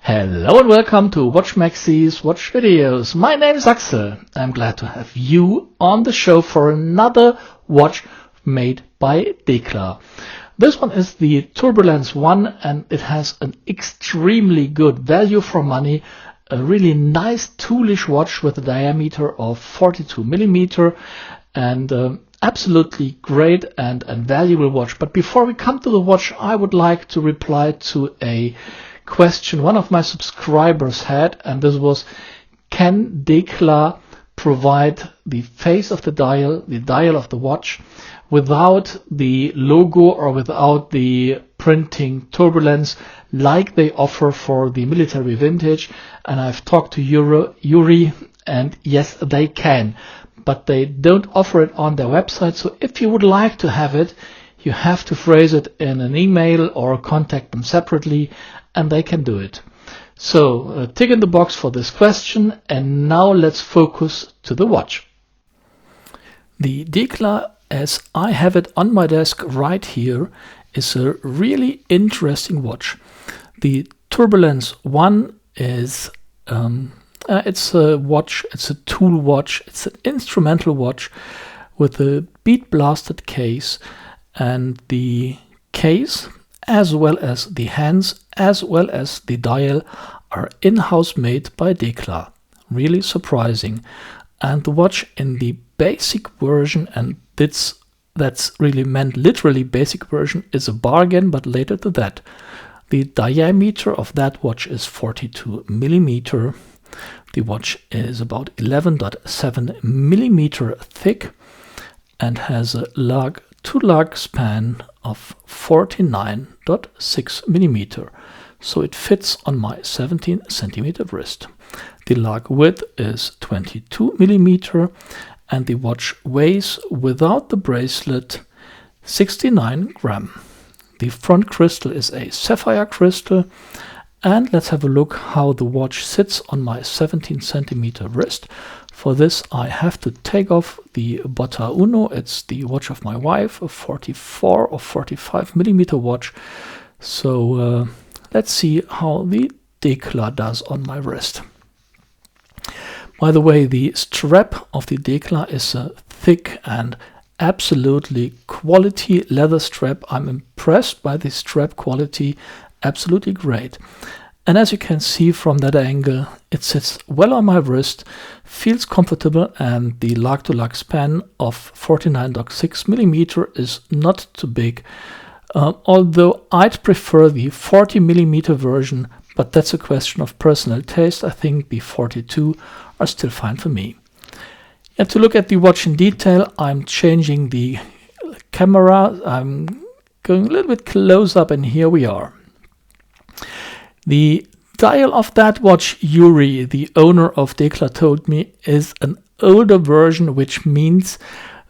Hello and welcome to watchmaxe's Watch Videos. My name is Axel. I'm glad to have you on the show for another watch made by Dekla. This one is the Turbulence 1 and it has an extremely good value for money. A really nice toolish watch with a diameter of 42 millimeter and absolutely great and valuable watch. But before we come to the watch, I would like to reply to a question one of my subscribers had, and this was: can Dekla provide the face of the dial of the watch, without the logo or without the printing Turbulence like they offer for the military vintage? And I've talked to Yuri, and yes, they can, but they don't offer it on their website. So if you would like to have it, you have to phrase it in an email or contact them separately, and they can do it. So tick in the box for this question, and now let's focus to the watch. The Dekla, as I have it on my desk right here, is a really interesting watch. The Turbulence 1 is it's a watch, it's a tool watch, it's an instrumental watch with a bead blasted case, and the case as well as the hands as well as the dial are in-house made by Dekla. Really surprising. And the watch in the basic version, and that's really meant literally basic version, is a bargain, but later to that. The diameter of that watch is 42 millimeter. The watch is about 11.7 millimeter thick and has a to lug span of 49.6 millimeter. So it fits on my 17 centimeter wrist. The lug width is 22 millimeter and the watch weighs, without the bracelet, 69 gram. The front crystal is a sapphire crystal. And let's have a look how the watch sits on my 17 centimeter wrist. For this, I have to take off the Botta Uno. It's the watch of my wife, a 44 or 45 millimeter watch. So let's see how the Dekla does on my wrist. By the way, the strap of the Dekla is a thick and absolutely quality leather strap. I'm impressed by the strap quality. Absolutely great. And as you can see from that angle, it sits well on my wrist, feels comfortable, and the lug-to-lug span of 49.6 millimeter is not too big. Although I'd prefer the 40 millimeter version, but that's a question of personal taste. I think the 42 are still fine for me. And to look at the watch in detail, I'm changing the camera. I'm going a little bit close up, and here we are. The dial of that watch, Yuri, the owner of Dekla, told me is an older version, which means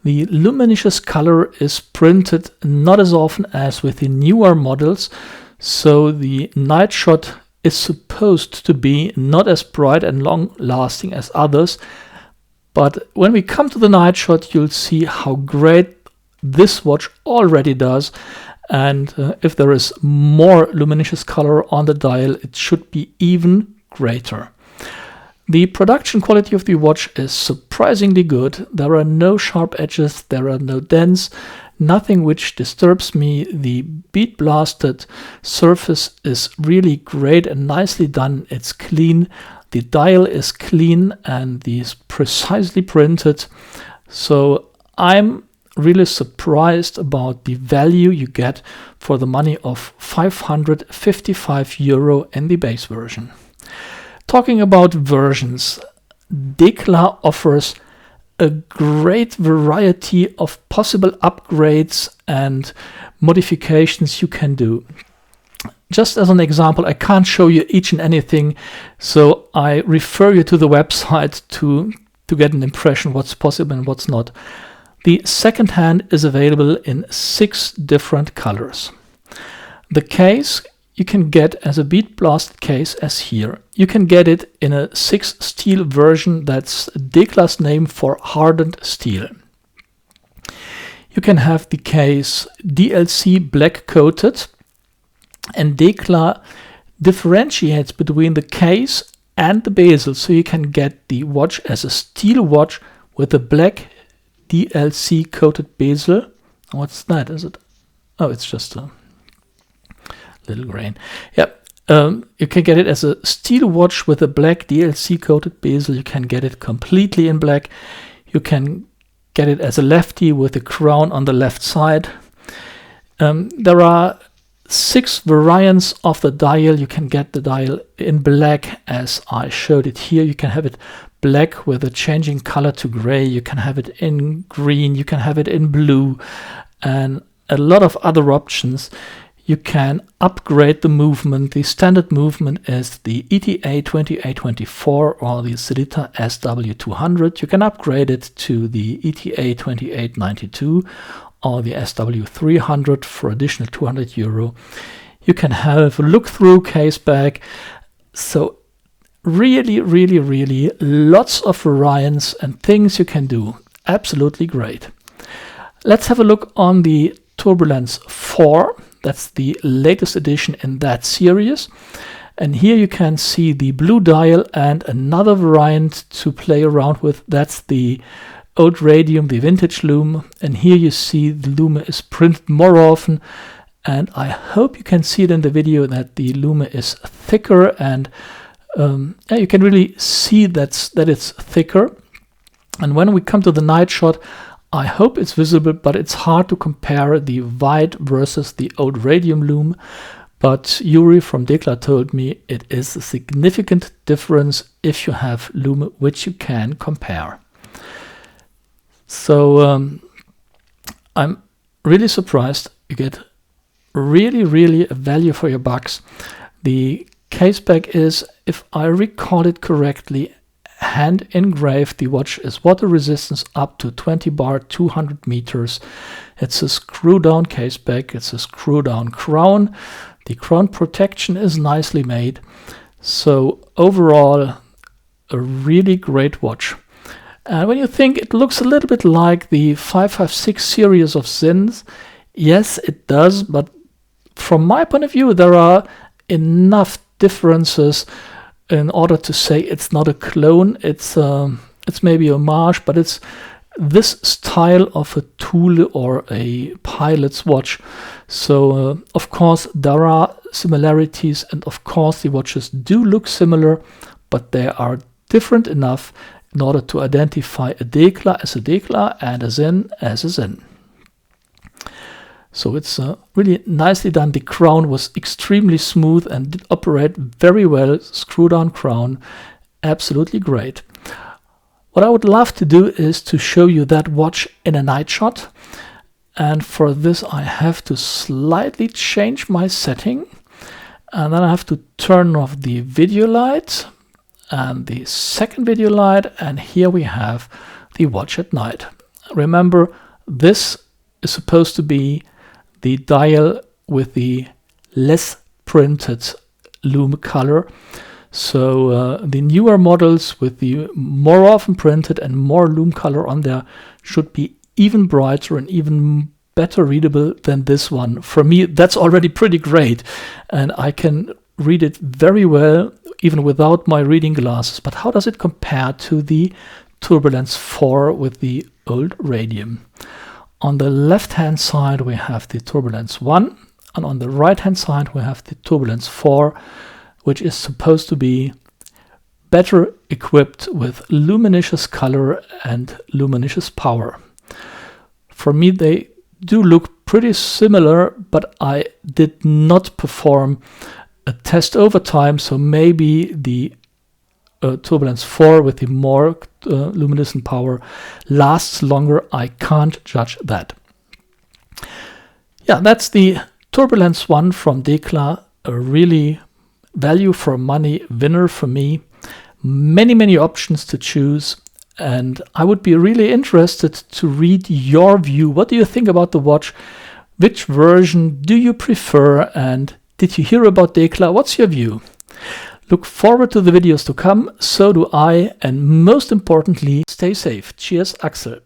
the luminous color is printed not as often as with the newer models. So the night shot is supposed to be not as bright and long lasting as others. But when we come to the night shot, you'll see how great this watch already does. And if there is more luminous color on the dial, it should be even greater. The production quality of the watch is surprisingly good. There are no sharp edges, there are no dents, nothing which disturbs me. The bead blasted surface is really great and nicely done. It's clean. The dial is clean and is precisely printed. So I'm really surprised about the value you get for the money of 555 euro in the base version. Talking about versions, Dekla offers a great variety of possible upgrades and modifications you can do. Just as an example, I can't show you each and anything, so I refer you to the website to get an impression what's possible and what's not. The second hand is available in 6 different colors. The case you can get as a bead blasted case as here. You can get it in a 6 steel version, that's Dekla's name for hardened steel. You can have the case DLC black coated, and Dekla differentiates between the case and the bezel, so you can get the watch as a steel watch with a black DLC coated bezel. What's that? Is it? Oh, it's just a little grain. Yep. You can get it as a steel watch with a black DLC coated bezel. You can get it completely in black. You can get it as a lefty with a crown on the left side. There are 6 variants of the dial. You can get the dial in black as I showed it here. You can have it black with a changing color to gray. You can have it in green. You can have it in blue, and a lot of other options. You can upgrade the movement. The standard movement is the ETA 2824 or the Sedita SW200. You can upgrade it to the ETA 2892 or the SW300 for additional €200. You can have a look-through case back. So really, really, really lots of variants and things you can do. Absolutely great. Let's have a look on the Turbulence 4. That's the latest edition in that series. And here you can see the blue dial and another variant to play around with. That's the old radium, the vintage Lume. And here you see the Lume is printed more often. And I hope you can see it in the video that the Lume is thicker, and you can really see that it's thicker. And when we come to the night shot, I hope it's visible, but it's hard to compare the white versus the old radium Lume. But Yuri from Dekla told me it is a significant difference if you have Lume, which you can compare. So I'm really surprised. You get really a value for your bucks. The case back is, if I recall it correctly, hand engraved. The watch is water resistance up to 20 bar, 200 meters. It's a screw down case back. It's a screw down crown. The crown protection is nicely made. So overall, a really great watch. And when you think it looks a little bit like the 556 series of Zins, yes, it does. But from my point of view, there are enough differences in order to say it's not a clone. It's maybe a homage, but it's this style of a tool or a pilot's watch. So of course there are similarities, and of course the watches do look similar, but they are different enough in order to identify a Dekla as a Dekla and a Zin as a Zin. So it's really nicely done. The crown was extremely smooth and did operate very well. Screw down crown, absolutely great. What I would love to do is to show you that watch in a night shot. And for this I have to slightly change my setting. And then I have to turn off the video light and the second video light. And here we have the watch at night. Remember, this is supposed to be the dial with the less printed Lume color. So the newer models with the more often printed and more Lume color on there should be even brighter and even better readable than this one. For me, that's already pretty great, and I can read it very well even without my reading glasses. But how does it compare to the Turbulence 4 with the old radium? On the left hand side we have the Turbulence 1, and on the right hand side we have the Turbulence 4, which is supposed to be better equipped with luminous color and luminous power. For me they do look pretty similar, but I did not perform a test over time, so maybe the Turbulence 4 with the more luminescent power lasts longer. I can't judge that. Yeah, that's the Turbulence 1 from Dekla, a really value for money winner for me. Many options to choose, and I would be really interested to read your view. What do you think about the watch? Which version do you prefer, and did you hear about Dekla? What's your view? Look forward to the videos to come, so do I, and most importantly, stay safe. Cheers, Axel.